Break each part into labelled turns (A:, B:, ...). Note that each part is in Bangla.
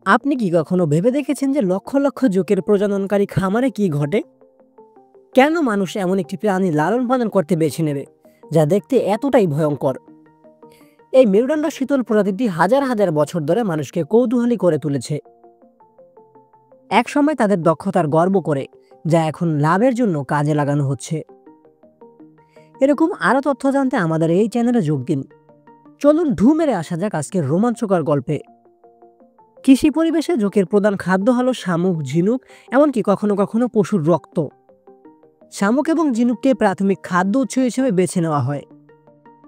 A: আপনি কি কখনো ভেবে দেখেছেন যে লক্ষ লক্ষ জোকের প্রজননকারী খামারে কি ঘটে? কেন মানুষ এমন একটি প্রাণী লালন পালন করতে বেছে নেবে যা দেখতে এতটাই ভয়ঙ্কর? এই মেরুদণ্ড শীতল প্রজাতিটি হাজার হাজার বছর ধরে মানুষকে কৌতূহলী করে তুলেছে। এক সময় তাদের দক্ষতার গর্ব করে, যা এখন লাভের জন্য কাজে লাগানো হচ্ছে। এরকম আরও তথ্য জানতে আমাদের এই চ্যানেলে যোগ দিন। চলুন ঢু মেরে আসা যাক আজকের রোমাঞ্চকর গল্পে। কৃষি পরিবেশে জোকের প্রধান খাদ্য হলো শামুক, ঝিনুক, এমনকি কখনো কখনো পশুর রক্ত। শামুক এবং ঝিনুককে প্রাথমিক খাদ্য উৎস হিসেবে বেছে নেওয়া হয়,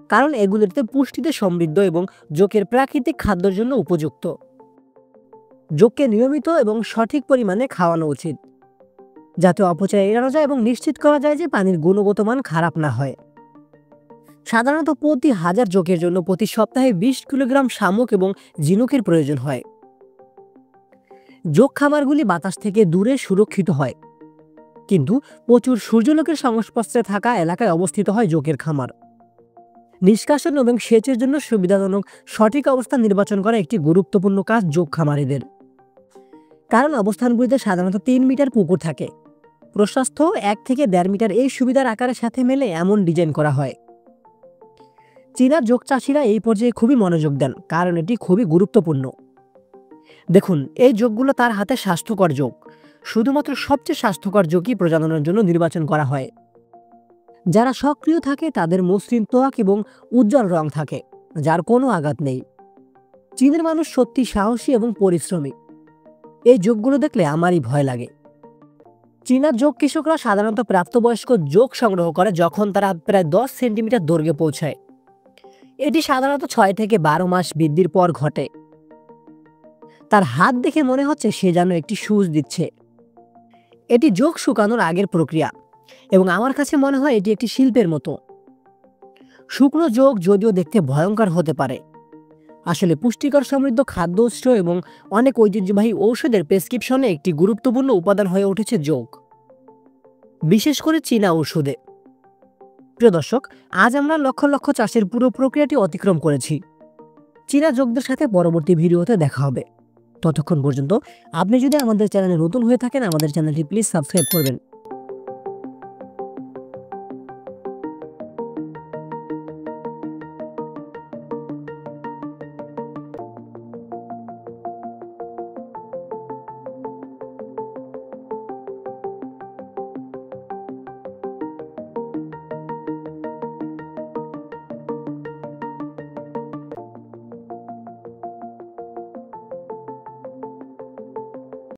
A: কারণ এগুলিতে পুষ্টিতে সমৃদ্ধ এবং জোকের প্রাকৃতিক খাদ্যের জন্য উপযুক্ত। জোককে নিয়মিত এবং সঠিক পরিমাণে খাওয়ানো উচিত, যাতে অপচয় এড়ানো যায় এবং নিশ্চিত করা যায় যে পানির গুণগত মান খারাপ না হয়। সাধারণত প্রতি হাজার জোকের জন্য প্রতি সপ্তাহে 20 কিলোগ্রাম শামুক এবং ঝিনুকের প্রয়োজন হয়। জোক খামারগুলি বাতাস থেকে দূরে সুরক্ষিত হয়, কিন্তু প্রচুর সূর্যালোকের সংস্পর্শে থাকা এলাকায় অবস্থিত হয় জোকের খামার। নিষ্কাশন এবং সেচের জন্য সুবিধাজনক সঠিক অবস্থান নির্বাচন করা একটি গুরুত্বপূর্ণ কাজ জোক খামারিদের। কারণ অবস্থানগুলিতে সাধারণত 3 মিটার পুকুর থাকে, প্রশস্ত 1 থেকে 1.5 মিটার এই সুবিধার আকারের সাথে মেলে এমন ডিজাইন করা হয়। চীনা জোক চাষিরা এই পর্যায়ে খুবই মনোযোগ দেন, কারণ এটি খুবই গুরুত্বপূর্ণ। দেখুন, এই জোকগুলো তার হাতে স্বাস্থ্যকর জোক। শুধুমাত্র সবচেয়ে স্বাস্থ্যকর জোকই প্রজননের জন্য নির্বাচন করা হয়। যারা সক্রিয় থাকে তাদের মসৃণ ত্বক এবং উজ্জ্বল রং থাকে, যার কোনো আঘাত নেই। চীনের মানুষ সত্যি সাহসী এবং পরিশ্রমী। এই জোকগুলো দেখলে আমারই ভয় লাগে। চীনা জোক কৃষকরা সাধারণত প্রাপ্তবয়স্ক জোক সংগ্রহ করে যখন তারা প্রায় 10 সেন্টিমিটার দৈর্ঘ্যে পৌঁছায়। এটি সাধারণত 6 থেকে 12 মাস বৃদ্ধির পর ঘটে। তার হাত দেখে মনে হচ্ছে সে যেন একটি সুচ দিচ্ছে। এটি জোক শুকানোর আগের প্রক্রিয়া, এবং আমার কাছে মনে হয় এটি একটি শিল্পের মতো। শুকনো জোক যদিও দেখতে ভয়ঙ্কর হতে পারে, আসলে পুষ্টিকর সমৃদ্ধ খাদ্য উৎস এবং অনেক ঐতিহ্যবাহী ঔষধের প্রেসক্রিপশনে একটি গুরুত্বপূর্ণ উপাদান হয়ে উঠেছে জোক, বিশেষ করে চীনা ঔষধে। প্রিয় দর্শক, আজ আমরা লক্ষ লক্ষ চাষের পুরো প্রক্রিয়াটি অতিক্রম করেছি। চীনা জোকদের সাথে পরবর্তী ভিডিওতে দেখা হবে। ততক্ষণ পর্যন্ত আপনি যদি আমাদের চ্যানেলে নতুন হয়ে থাকেন, আমাদের চ্যানেলটি প্লিজ সাবস্ক্রাইব করবেন।